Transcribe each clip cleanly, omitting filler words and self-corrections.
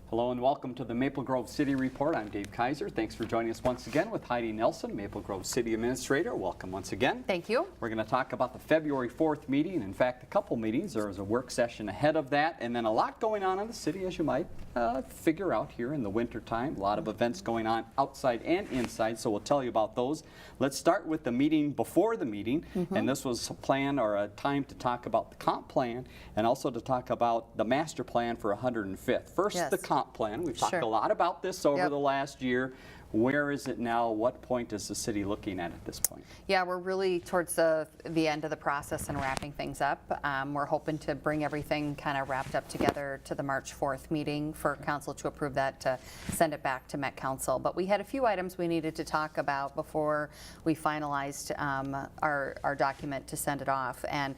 Hello and welcome to the Maple Grove City Report. I'm Dave Kaiser. Thanks for joining us once again with Heidi Nelson, Maple Grove City Administrator. Welcome once again. Thank you. We're going to talk about the February 4th meeting. In fact, a couple meetings. There was a work session ahead of that, and then a lot going on in the city, as you might figure out here in the winter time. A lot of events going on outside and inside, so we'll tell you about those. Let's start with the meeting before the meeting, and this was a plan or a time to talk about the comp plan and also to talk about the master plan for 105th. First, the comp plan. We've talked a lot about this over the last year. Where is it now? What point is the city looking at this point? Yeah, we're really towards the end of the process and wrapping things up. We're hoping to bring everything kind of wrapped up together to the March 4th meeting for council to approve that, to send it back to Met Council. But we had a few items we needed to talk about before we finalized our document to send it off. And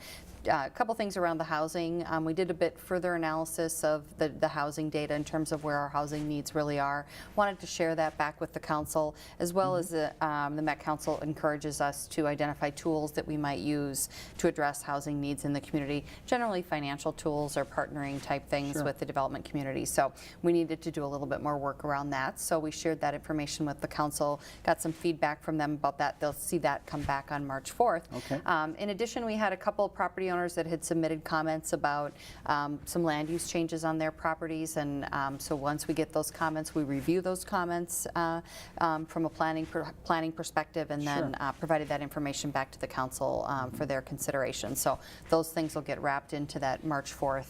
a couple things around the housing. We did a bit further analysis of the housing data in terms of where our housing needs really are. Wanted to share that back with the council, as well as the Met Council encourages us to identify tools that we might use to address housing needs in the community, generally financial tools or partnering type things with the development community. So we needed to do a little bit more work around that. So we shared that information with the council, got some feedback from them about that. They'll see that come back on March 4th. In addition, we had a couple of property owners that had submitted comments about some land use changes on their properties, and so once we get those comments, we review those comments from a planning perspective, and then provided that information back to the council for their consideration. So those things will get wrapped into that March 4th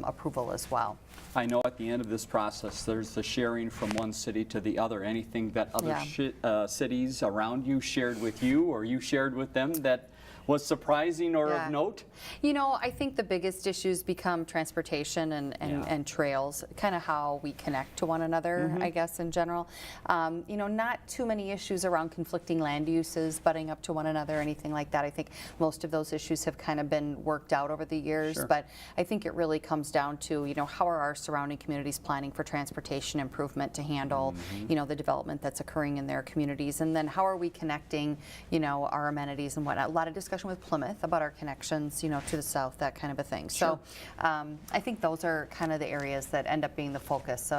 approval as well. I know at the end of this process there's the sharing from one city to the other. Anything that other cities around you shared with you or you shared with them that was surprising or of note? You know, I think the biggest issues become transportation and trails, kind of how we connect to one another, I guess, in general. You know, not too many issues around conflicting land uses, butting up to one another, anything like that. I think most of those issues have kind of been worked out over the years, but I think it really comes down to, you know, how are our surrounding communities planning for transportation improvement to handle, you know, the development that's occurring in their communities, and then how are we connecting, you know, our amenities and whatnot. A lot of discussion with Plymouth about our connections, you know, to the south, that kind of a thing. So I think those are kind of the areas that end up being the focus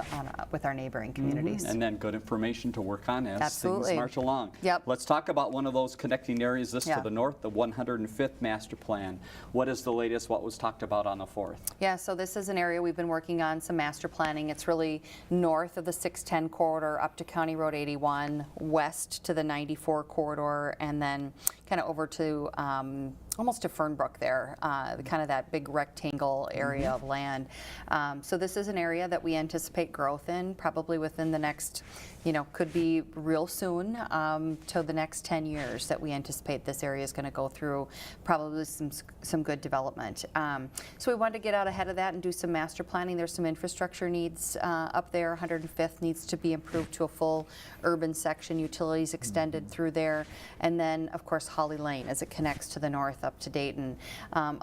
with our neighboring communities. And then good information to work on as things march along. Let's talk about one of those connecting areas, this to the north, the 105th master plan. What is the latest? What was talked about on the 4th? Yeah, so this is an area we've been working on some master planning. It's really north of the 610 corridor up to County Road 81, west to the 94 corridor, and then kind of over to almost to Fernbrook there, kind of that big rectangle area of land. So this is an area that we anticipate growth in, probably within the next, you know, could be real soon, to the next 10 years that we anticipate this area is going to go through probably some good development. So we wanted to get out ahead of that and do some master planning. There's some infrastructure needs up there. 105th needs to be improved to a full urban section, utilities extended through there, and then of course Holly Lane as it connects to the north up to Dayton.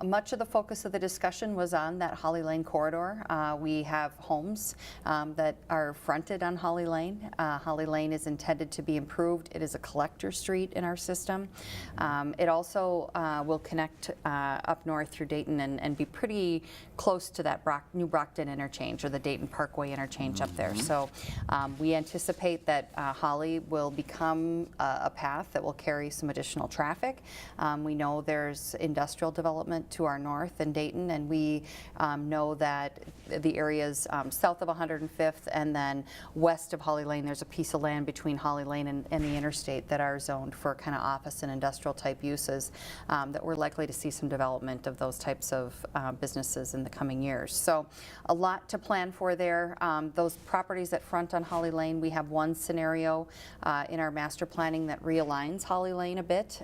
Much of the focus of the discussion was on that Holly Lane corridor. We have homes that are fronted on Holly Lane. Holly Lane is intended to be improved. It is a collector street in our system. It also will connect up north through Dayton and be pretty close to that New Brockton interchange or the Dayton Parkway interchange up there. So we anticipate that Holly will become a path that will carry some additional traffic. We know there's industrial development to our north in Dayton, and we know that the areas south of 105th and then west of Holly Lane, there's a piece of land between Holly Lane and the interstate that are zoned for kind of office and industrial type uses, that we're likely to see some development of those types of businesses in the coming years. So a lot to plan for there. Those properties that front on Holly Lane, we have one scenario in our master planning that realigns Holly Lane a bit.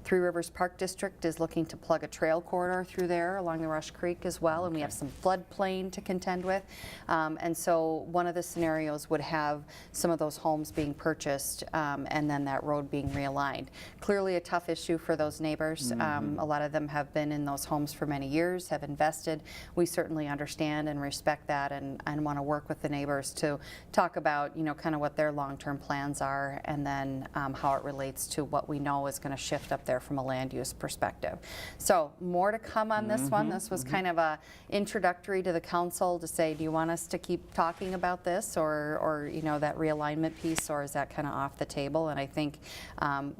Three Rivers Park District is looking to plug a trail corridor through there along the Rush Creek as well, and we have some floodplain to contend with. And so one of the scenarios would have some of those homes being purchased and then that road being realigned. Clearly a tough issue for those neighbors. A lot of them have been in those homes for many years, have invested. We certainly understand and respect that, and want to work with the neighbors to talk about, you know, kind of what their long-term plans are, and then how it relates to what we know is going to shift up there from a land use perspective. perspective. So more to come on this one. This was kind of a introductory to the council to say, do you want us to keep talking about this, or you know, that realignment piece, or is that kind of off the table? And I think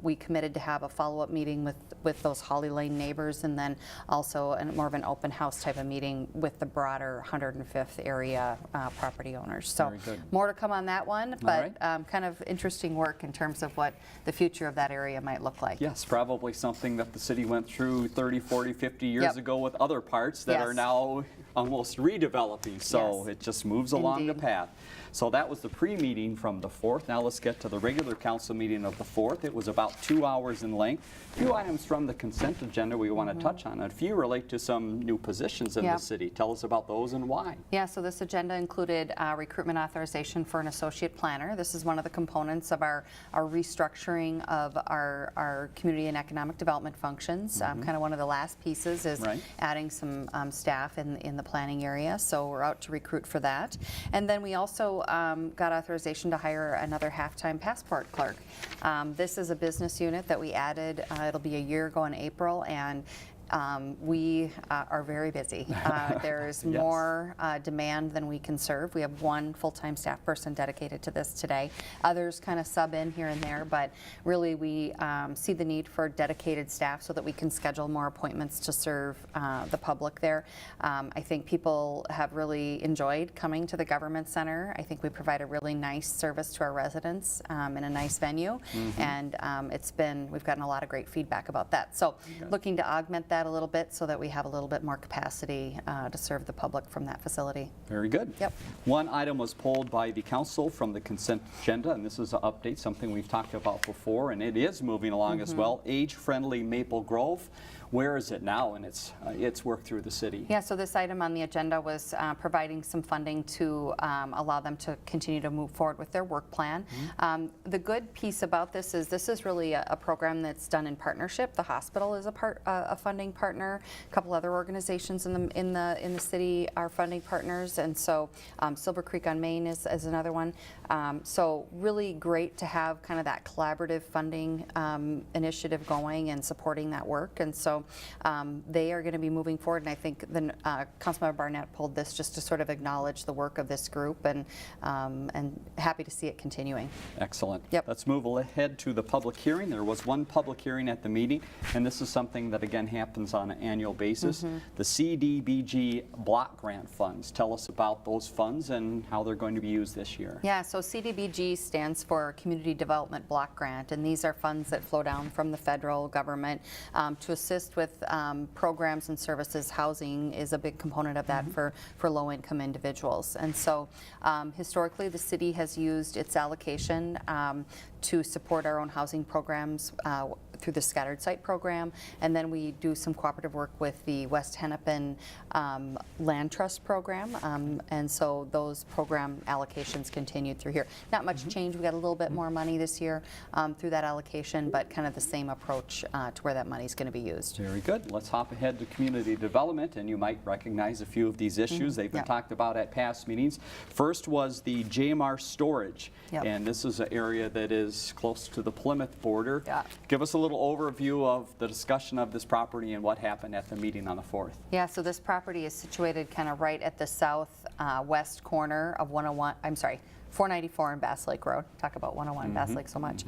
we committed to have a follow-up meeting with those Holly Lane neighbors, and then also more of an open house type of meeting with the broader 105th area property owners. So more to come on that one, but kind of interesting work in terms of what the future of that area might look like. Yes, probably something that the city went through 30, 40, 50 years ago with other parts that are now almost redeveloping. So it just moves along the path. So that was the pre-meeting from the 4th. Now let's get to the regular council meeting of the 4th. It was about 2 hours in length. A few items from the consent agenda we want to touch on. A few relate to some new positions in the city. Tell us about those and why. Yeah, so this agenda included recruitment authorization for an associate planner. This is one of the components of our restructuring of our community and economic development functions. Kind of one of the last pieces is adding some staff in the planning area. So we're out to recruit for that. And then we also got authorization to hire another half-time passport clerk. This is a business unit that we added. It'll be a year ago in April, and we are very busy. There's more demand than we can serve. We have one full-time staff person dedicated to this today. Others kind of sub in here and there, but really we see the need for dedicated staff so that we can schedule more appointments to serve the public there. I think people have really enjoyed coming to the government center. I think we provide a really nice service to our residents in a nice venue, and we've gotten a lot of great feedback about that. So looking to augment that a little bit so that we have a little bit more capacity to serve the public from that facility. Very good. Yep. One item was pulled by the council from the consent agenda, and this is an update, something we've talked about before, and it is moving along as well. Age-friendly Maple Grove. Where is it now in its work through the city? Yeah, so this item on the agenda was providing some funding to allow them to continue to move forward with their work plan. The good piece about this is really a program that's done in partnership. The hospital is a funding partner. A couple other organizations in the city are funding partners, and so Silver Creek on Main is another one. So really great to have kind of that collaborative funding initiative going and supporting that work, and so they are going to be moving forward, and I think Councilmember Barnett pulled this just to sort of acknowledge the work of this group, and happy to see it continuing. Excellent. Yep. Let's move ahead to the public hearing. There was one public hearing at the meeting, and this is something that again happens on an annual basis. The CDBG block grant funds. Tell us about those funds and how they're going to be used this year. Yeah, so CDBG stands for Community Development Block Grant, and these are funds that flow down from the federal government to assist with programs and services. Housing is a big component of that for low-income individuals. And so historically the city has used its allocation to support our own housing programs through the Scattered Site program, and then we do some cooperative work with the West Hennepin Land Trust program, and so those program allocations continued through here. Not much change. We got a little bit more money this year through that allocation, but kind of the same approach to where that money is going to be used. Very good. Let's hop ahead to community development, and you might recognize a few of these issues. They've been talked about at past meetings. First was the GMR Storage, and this is an area that is close to the Plymouth border. Give us a little overview of the discussion of this property and what happened at the meeting on the 4th. Yeah, so this property is situated kind of right at the southwest corner of 494 and Bass Lake Road. Talk about 101 and Bass Lake so much.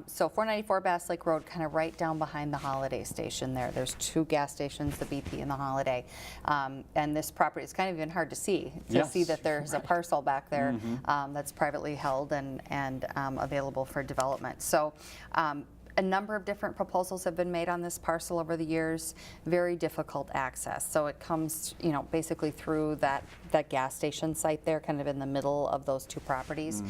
So 494 Bass Lake Road, kind of right down behind the Holiday station there. There's two gas stations, the BP and the Holiday. And this property, it's kind of even hard to see that there's a parcel back there that's privately held and available for development. So a number of different proposals have been made on this parcel over the years. Very difficult access. So it comes, basically through that gas station site there, kind of in the middle of those two properties.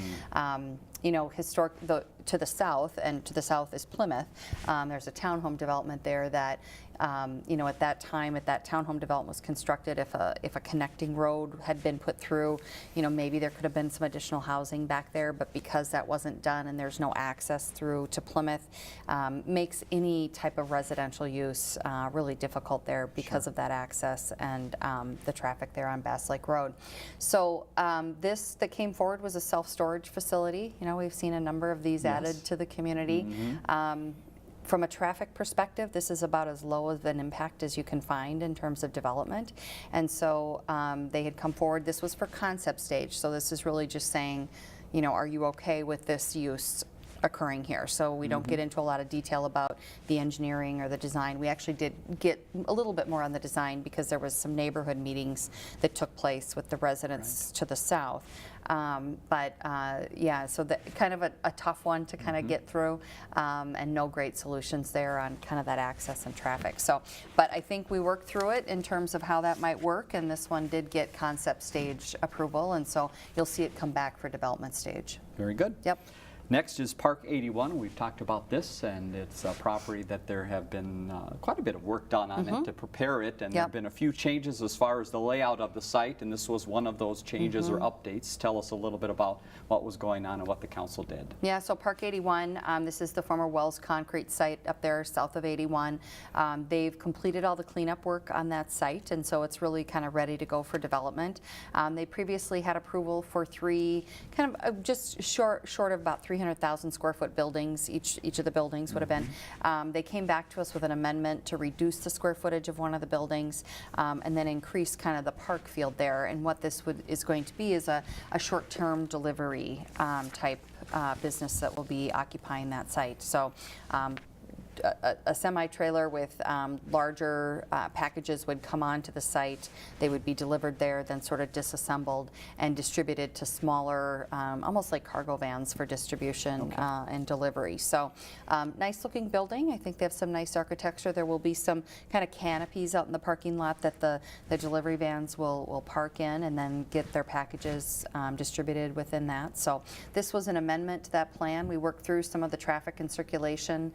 To the south, and to the south is Plymouth. There's a townhome development there that, at that time, that townhome development was constructed, if a connecting road had been put through, maybe there could have been some additional housing back there, but because that wasn't done and there's no access through to Plymouth, makes any type of residential use really difficult there because of that access and the traffic there on Bass Lake Road. So this that came forward was a self-storage facility. We've seen a number of these added to the community. From a traffic perspective, this is about as low of an impact as you can find in terms of development. And so they had come forward. This was for concept stage. So this is really just saying, you know, are you okay with this use occurring here? So we don't get into a lot of detail about the engineering or the design. We actually did get a little bit more on the design because there was some neighborhood meetings that took place with the residents to the south. Yeah, so kind of a tough one to kind of get through, and no great solutions there on kind of that access and traffic. So, but I think we worked through it in terms of how that might work, and this one did get concept stage approval, and so you'll see it come back for development stage. Very good. Yep. Next is Park 81. We've talked about this, and it's a property that there have been quite a bit of work done on it to prepare it, and there have been a few changes as far as the layout of the site, and this was one of those changes or updates. Tell us a little bit about what was going on and what the council did. Yeah, so Park 81, this is the former Wells Concrete site up there south of 81. They've completed all the cleanup work on that site, and so it's really kind of ready to go for development. They previously had approval for 3 kind of just short of about 300,000 square foot buildings. Each of the buildings would have been. They came back to us with an amendment to reduce the square footage of one of the buildings, and then increase kind of the park field there. And what this is going to be is a short-term delivery type business that will be occupying that site. So a semi-trailer with larger packages would come onto the site. They would be delivered there, then sort of disassembled and distributed to smaller, almost like cargo vans for distribution and delivery. So nice looking building. I think they have some nice architecture. There will be some kind of canopies out in the parking lot that the delivery vans will park in and then get their packages distributed within that. So this was an amendment to that plan. We worked through some of the traffic and circulation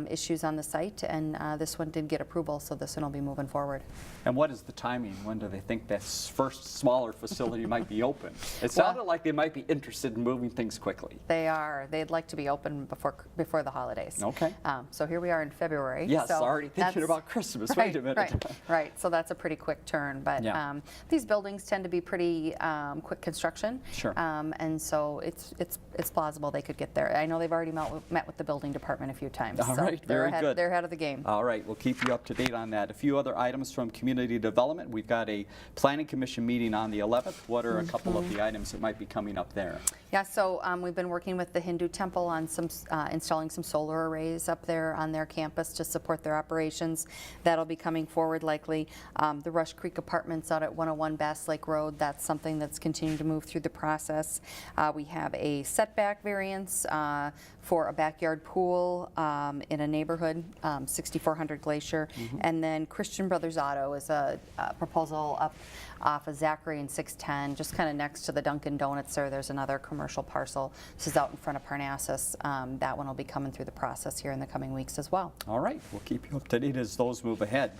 issues on the site, and this one did get approval, so this one will be moving forward. And what is the timing? When do they think this first smaller facility might be open? It sounded like they might be interested in moving things quickly. They are. They'd like to be open before the holidays. Okay. So here we are in February. Yes, so already thinking about Christmas. Wait a minute. Right. So that's a pretty quick turn, but these buildings tend to be pretty quick construction. Sure. And so it's plausible they could get there. I know they've already met with the building department a few times. All right. They're Very good. They're ahead of the game. All right, we'll keep you up to date on that. A few other items from community development. We've got a planning commission meeting on the 11th. What are a couple of the items that might be coming up there? Yeah, so we've been working with the Hindu temple on some installing some solar arrays up there on their campus to support their operations. That'll be coming forward likely. The Rush Creek Apartments out at 101 Bass Lake Road, that's something that's continuing to move through the process. We have a setback variance for a backyard pool in a neighborhood, 6400 Glacier. And then Christian Brothers Auto is a proposal up off of Zachary and 610, just kind of next to the Dunkin' Donuts there. There's another commercial parcel. This is out in front of Parnassus. That one will be coming through the process here in the coming weeks as well. All right, we'll keep you up to date as those move ahead.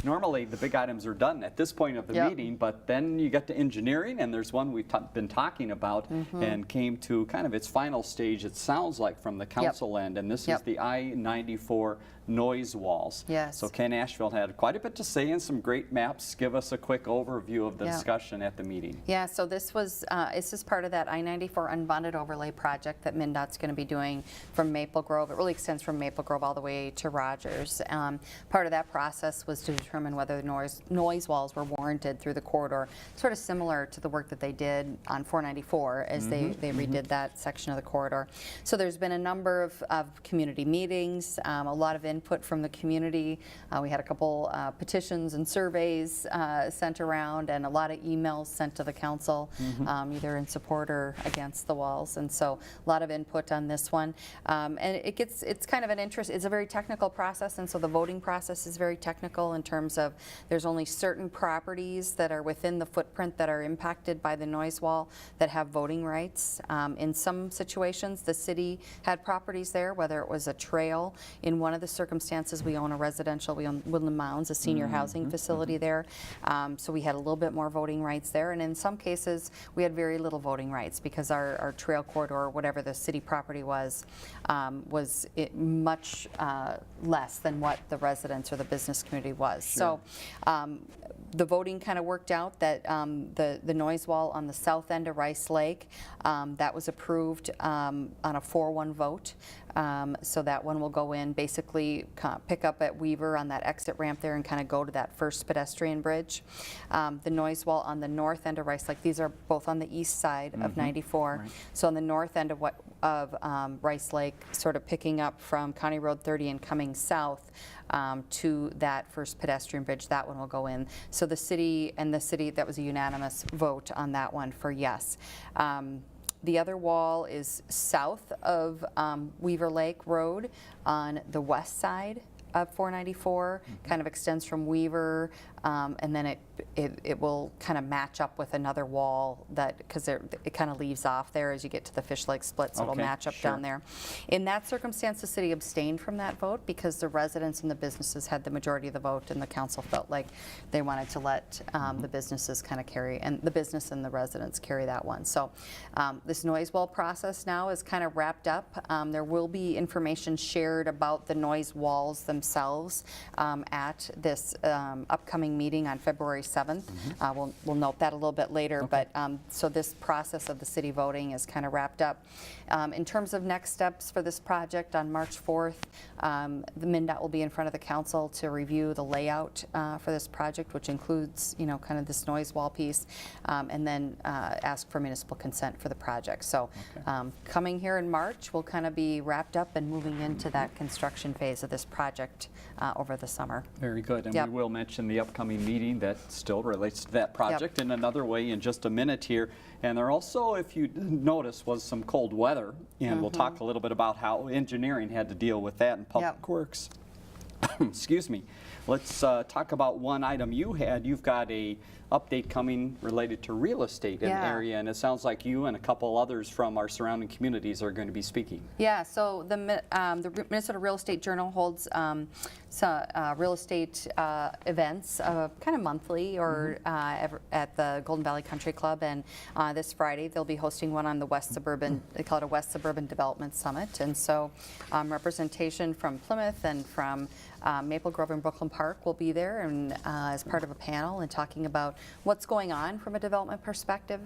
Normally, the big items are done at this point of the meeting, but then you get to engineering, and there's one we've been talking about and came to kind of its final stage, it sounds like, from the council end, and this is the I-94 noise walls. Yes. So Ken Ashfield had quite a bit to say and some great maps. Give us a quick overview of the discussion at the meeting. Yeah, so this is part of that I-94 unbonded overlay project that MnDOT's going to be doing from Maple Grove. It really extends from Maple Grove all the way to Rogers. Part of that process was to determine whether the noise walls were warranted through the corridor, sort of similar to the work that they did on 494 as they redid that section of the corridor. So there's been a number of community meetings, a lot of input from the community. We had a couple petitions and surveys sent around, and a lot of emails sent to the council, either in support or against the walls. And so a lot of input on this one. And it's kind of an interest, it's a very technical process, and so the voting process is very technical in terms of there's only certain properties that are within the footprint that are impacted by the noise wall that have voting rights. In some situations, the city had properties there, whether it was a trail. In one of the circumstances, we own a residential, we own Woodland Mounds, a senior housing facility there. So we had a little bit more voting rights there, and in some cases we had very little voting rights because our trail corridor, or whatever the city property was much less than what the residents or the business community was. Sure. So the voting kind of worked out that the noise wall on the south end of Rice Lake, that was approved on a 4-1 vote. So that one will go in, basically pick up at Weaver on that exit ramp there and kind of go to that first pedestrian bridge. The noise wall on the north end of Rice Lake, these are both on the east side of 94. Right. So on the north end of Rice Lake, sort of picking up from County Road 30 and coming south to that first pedestrian bridge, that one will go in. So the city, that was a unanimous vote on that one for yes. The other wall is south of Weaver Lake Road on the west side of 494, kind of extends from Weaver, and then it will kind of match up with another wall that, because it kind of leaves off there as you get to the Fish Lake split, so it'll match up down there. In that circumstance, the city abstained from that vote because the residents and the businesses had the majority of the vote, and the council felt like they wanted to let the businesses kind of carry, and the business and the residents carry that one. So this noise wall process now is kind of wrapped up. There will be information shared about the noise walls themselves at this upcoming meeting on February 7th. We'll note that a little bit later, but so this process of the city voting is kind of wrapped up. In terms of next steps for this project, on March 4th, the MnDOT will be in front of the council to review the layout for this project, which includes, kind of this noise wall piece, and then ask for municipal consent for the project. So coming here in March, we'll kind of be wrapped up and moving into that construction phase of this project over the summer. Very good. And we will mention the upcoming meeting that still relates to that project in another way in just a minute here. And there also, if you notice, was some cold weather, and we'll talk a little bit about how engineering had to deal with that in Public Works. Excuse me. Let's talk about one item you had. You've got a update coming related to real estate in the area, and it sounds like you and a couple others from our surrounding communities are going to be speaking. Yeah, so the Minnesota Real Estate Journal holds real estate events kind of monthly or at the Golden Valley Country Club, and this Friday they'll be hosting one on the West Suburban, they call it a West Suburban Development Summit, and so representation from Plymouth and from Maple Grove and Brooklyn Park will be there, and as part of a panel and talking about what's going on from a development perspective.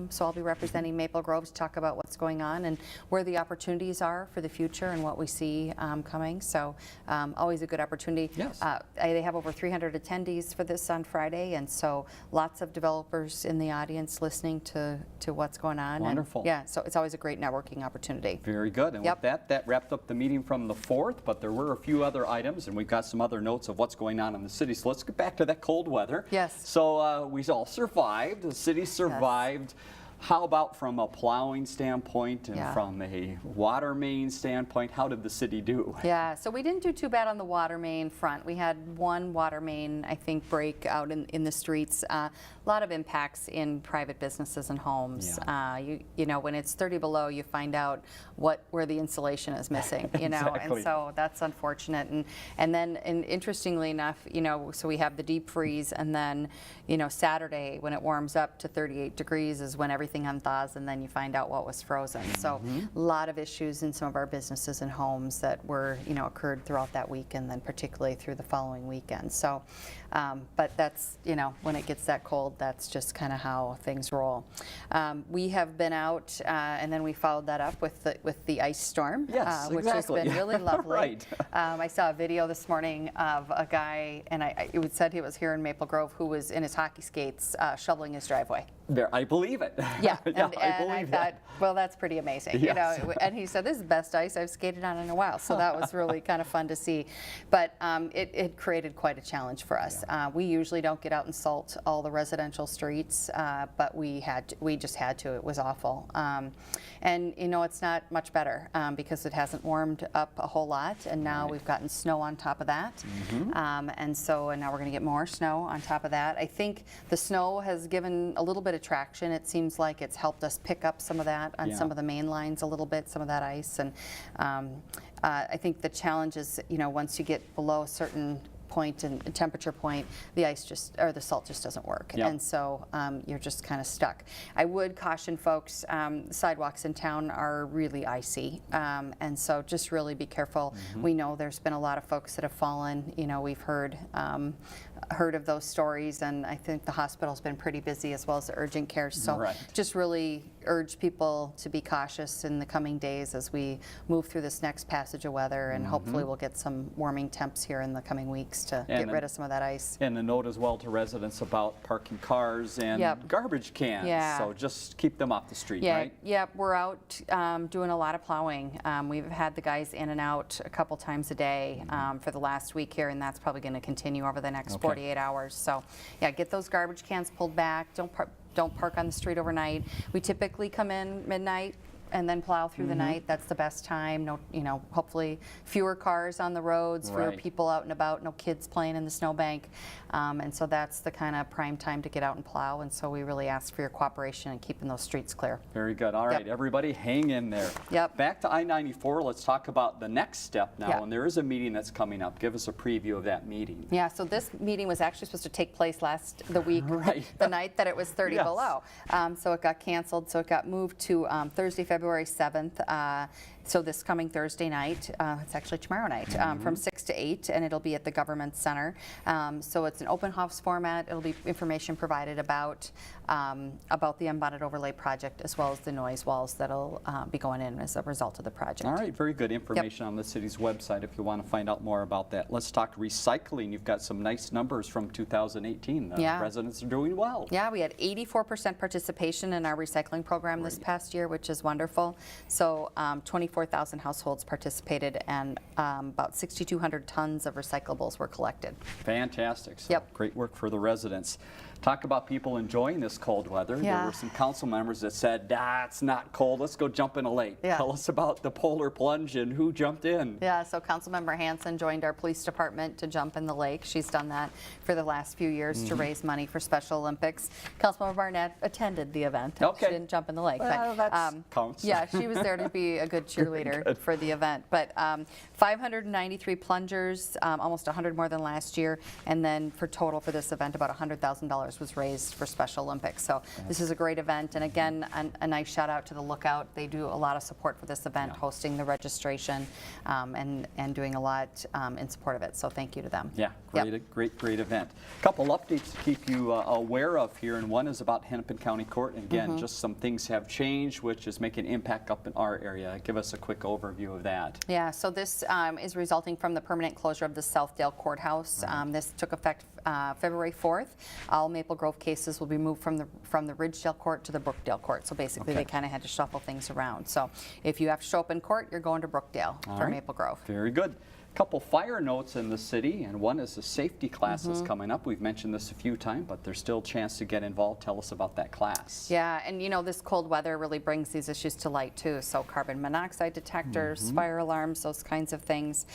So I'll be representing Maple Grove to talk about what's going on and where the opportunities are for the future and what we see coming. So always a good opportunity. Yes. They have over 300 attendees for this on Friday, and so lots of developers in the audience listening to what's going on. Wonderful. And, so it's always a great networking opportunity. Very good. And with that wrapped up the meeting from the 4th, but there were a few other items, and we've got some other notes of what's going on in the city. So let's get back to that cold weather. Yes. So we all survived. The city survived. Yes. How about from a plowing standpoint and from a water main standpoint, how did the city do? Yeah, so we didn't do too bad on the water main front. We had one water main, I think, break out in the streets. A lot of impacts in private businesses and homes. Yeah. You know, when it's 30 below, you find out where the insulation is missing, you know, and so that's unfortunate. And then interestingly enough, you know, so we have the deep freeze, and then, you know, Saturday when it warms up to 38 degrees is when everything unthaws, and then you find out what was frozen. So a lot of issues in some of our businesses and homes that were, you know, occurred throughout that week, and then particularly through the following weekend. So, but that's, you know, when it gets that cold, that's just kind of how things roll. We have been out, and then we followed that up with the ice storm, which has been really lovely. Right. I saw a video this morning of a guy, and it said he was here in Maple Grove, who was in his hockey skates shoveling his driveway. There, I believe it. Yeah, and I thought, well, that's pretty amazing. Yes. You know, and he said, this is the best ice I've skated on in a while. So that was really kind of fun to see. But it created quite a challenge for us. Yeah. We usually don't get out and salt all the residential streets, but we just had to. It was awful. And you know, it's not much better because it hasn't warmed up a whole lot, and now we've gotten snow on top of that. And now we're going to get more snow on top of that. I think the snow has given a little bit of traction. It seems like it's helped us pick up some of that on some of the main lines a little bit, some of that ice. And I think the challenge is, you know, once you get below a certain point and temperature point, the salt just doesn't work. Yep. And so you're just kind of stuck. I would caution folks, sidewalks in town are really icy, and so just really be careful. We know there's been a lot of folks that have fallen. You know, we've heard heard of those stories, and I think the hospital's been pretty busy as well as the urgent care. So Right. just really urge people to be cautious in the coming days as we move through this next passage of weather, and hopefully we'll get some warming temps here in the coming weeks to get rid of some of that ice. And a note as well to residents about parking cars and Yep. garbage cans. Yeah. So just keep them off the street, Yeah, right? yeah, we're out doing a lot of plowing. We've had the guys in and out a couple times a day for the last week here, and that's probably going to continue over the next 48 hours. So, yeah, get those garbage cans pulled back. Don't park on the street overnight. We typically come in midnight and then plow through the night. That's the best time. No, hopefully fewer cars on the roads, fewer Right. people out and about, no kids playing in the snowbank. And so that's the kind of prime time to get out and plow. And so we really ask for your cooperation in keeping those streets clear. Very good. All right, Yep. everybody hang in there. Yep. Back to I-94, let's talk about the next step now. Yep. And there is a meeting that's coming up. Give us a preview of that meeting. Yeah, so this meeting was actually supposed to take place the week, Right. the night that it was 30 Yes. below. So it got canceled, so it got moved to Thursday, February 7th. So this coming Thursday night, it's actually tomorrow night, from 6 to 8, and it'll be at the Government Center. So it's an open house format. It'll be information provided about the unbonded overlay project, as well as the noise walls that'll be going in as a result of the project. All right, very good information on the city's website if you want to find out more about that. Let's talk recycling. You've got some nice numbers from 2018. The Yeah. residents are doing well. Yeah, we had 84% participation in our recycling program this past year, which is wonderful. So 24,000 households participated, and about 6,200 tons of recyclables were collected. Fantastic. So Yep. great work for the residents. Talk about people enjoying this cold weather. Yeah. There were some council members that said, it's not cold, let's go jump in a lake. Yeah. Tell us about the polar plunge and who jumped in. Yeah, so Councilmember Hanson joined our police department to jump in the lake. She's done that for the last few years to raise money for Special Olympics. Councilmember Barnett attended the event. Okay. She didn't jump in the lake. Well, that counts. Yeah, she was there to be a good cheerleader for the event. But 593 plungers, almost 100 more than last year. And then for total for this event, about $100,000 was raised for Special Olympics. So this is a great event. And again, a nice shout out to the Lookout. They do a lot of support for this event, hosting the registration and doing a lot in support of it. So thank you to them. Yeah, Yep. great event. A couple updates to keep you aware of here, and one is about Hennepin County Court. And again, just some things have changed, which is making an impact up in our area. Give us a quick overview of that. Yeah, so this is resulting from the permanent closure of the Southdale Courthouse. This took effect February 4th. All Maple Grove cases will be moved from the Ridgedale Court to the Brookdale Court. So basically, they kind of had to shuffle things around. So if you have to show up in court, you're going to Brookdale for right. Maple Grove. Very good. Couple fire notes in the city, and one is the safety classes coming up. We've mentioned this a few times, but there's still a chance to get involved. Tell us about that class. Yeah, and this cold weather really brings these issues to light too. So carbon monoxide detectors, fire alarms, those kinds of things.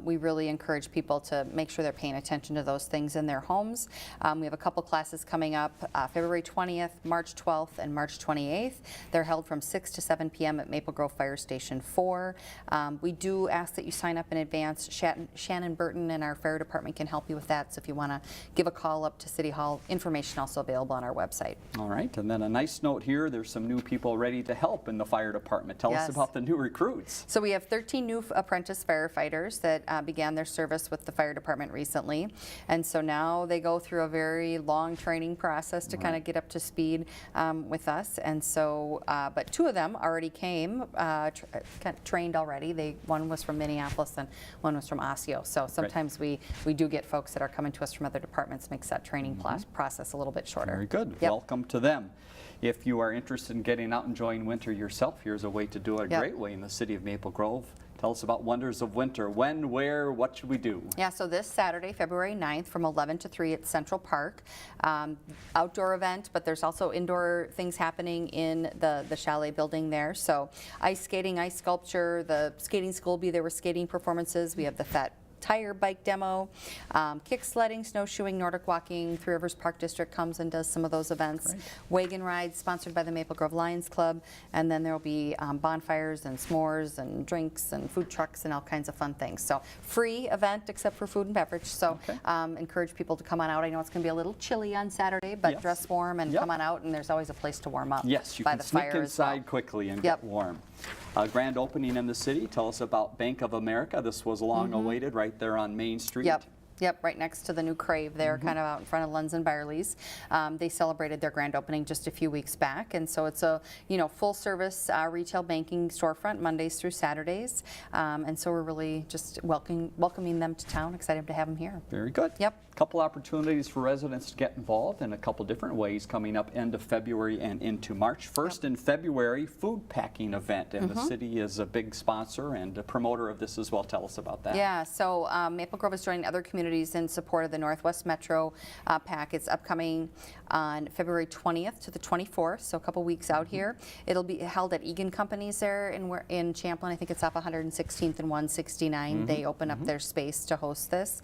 We really encourage people to make sure they're paying attention to those things in their homes. We have a couple classes coming up February 20th, March 12th, and March 28th. They're held from 6 to 7 p.m. at Maple Grove Fire Station 4. We do ask that you sign up in advance. Shannon Burton and our fire department can help you with that. So if you want to give a call up to City Hall, information also available on our website. All right, and then a nice note here, there's some new people ready to help in the fire department. Tell us Yes. about the new recruits. So we have 13 new apprentice firefighters that began their service with the fire department recently. And so now they go through a very long training process to kind of get up to speed with us. And so, but two of them already came, trained already. One was from Minneapolis and one was from Osseo. So sometimes we do get folks that are coming to us from other departments, makes that training process a little bit shorter. Very good. Yep. Welcome to them. If you are interested in getting out and enjoying winter yourself, here's a way to do it a Yep. great way in the city of Maple Grove. Tell us about Wonders of Winter. When, where, what should we do? Yeah, so this Saturday, February 9th from 11 to 3 at Central Park. Outdoor event, but there's also indoor things happening in the chalet building there. So ice skating, ice sculpture, the skating school will be there with skating performances. We have the Fat Tire bike demo, kick sledding, snowshoeing, Nordic walking. Three Rivers Park District comes and does some of those events. Great. Wagon rides sponsored by the Maple Grove Lions Club, and then there will be bonfires and s'mores and drinks and food trucks and all kinds of fun things. So free event except for food and beverage. So encourage people to come on out. I know it's going to be a little chilly on Saturday, but Yes. dress warm and Yep. come on out, and there's always a place to warm up. Yes, you by can the sneak fire as well. inside quickly and Yep. get warm. Grand opening in the city. Tell us about Bank of America. This was long awaited right there on Main Street. Yep. Yep, right next to the new Crave there, kind of out in front of Lunds and Byerly's. They celebrated their grand opening just a few weeks back, and so it's a full service retail banking storefront Mondays through Saturdays, and so we're really just welcoming them to town. Excited to have them here. Very good. Yep. Couple opportunities for residents to get involved in a couple different ways coming up end of February and into March. First in February, food packing event, and the city is a big sponsor and a promoter of this as well. Tell us about that. Yeah, so Maple Grove is joining other communities in support of the Northwest Metro Pack. It's upcoming on February 20th to the 24th, so a couple weeks out here. It'll be held at Egan Companies there in Champlin. I think it's off 116th and 169. They open up their space to host this.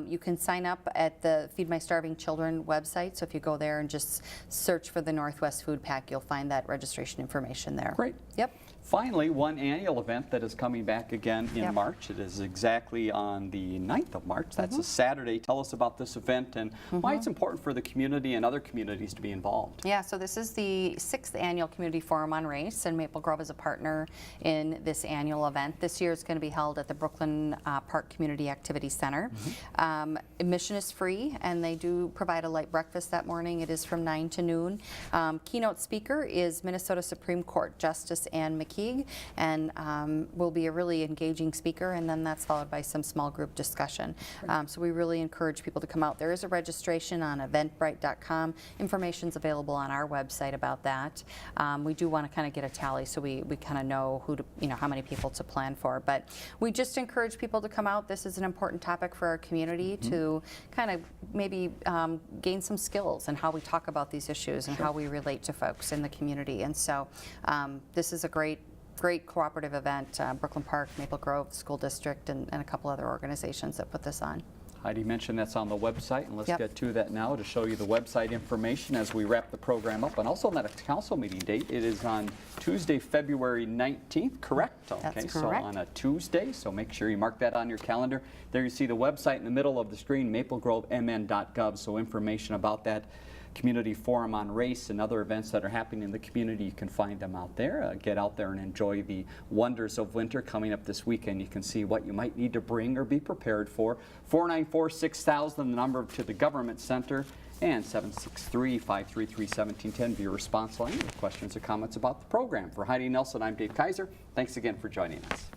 You can sign up at the Feed My Starving Children website, so if you go there and just search for the Northwest Food Pack, you'll find that registration information there. Great. Yep. Finally, one annual event that is coming back again in March. It is exactly on the 9th of March. That's a Saturday. Tell us about this event and why it's important for the community and other communities to be involved. Yeah, so this is the 6th annual Community Forum on Race, and Maple Grove is a partner in this annual event. This year it's going to be held at the Brooklyn Park Community Activity Center. Admission is free, and they do provide a light breakfast that morning. It is from 9 to noon. Keynote speaker is Minnesota Supreme Court Justice Ann McKee, and will be a really engaging speaker, and then that's followed by some small group discussion. So we really encourage people to come out. There is a registration on eventbrite.com. Information's available on our website about that. We do want to kind of get a tally so we kind of know who to, how many people to plan for, but we just encourage people to come out. This is an important topic for our community to kind of maybe gain some skills in how we talk about these issues and how we relate to folks in the community. And so this is a great cooperative event. Brooklyn Park, Maple Grove School District, and a couple other organizations that put this on. Heidi mentioned that's on the website, and let's get to that now to show you the website information as we wrap the program up. And also that council meeting date, it is on Tuesday, February 19th, correct? That's correct. So on a Tuesday, so make sure you mark that on your calendar. There you see the website in the middle of the screen, maplegrovemn.gov, so information about that community forum on race and other events that are happening in the community. You can find them out there. Get out there and enjoy the wonders of winter coming up this weekend. You can see what you might need to bring or be prepared for. 494-6000, the number to the Government Center, and 763-533-1710, via response line with questions or comments about the program. For Heidi Nelson, I'm Dave Kaiser. Thanks again for joining us.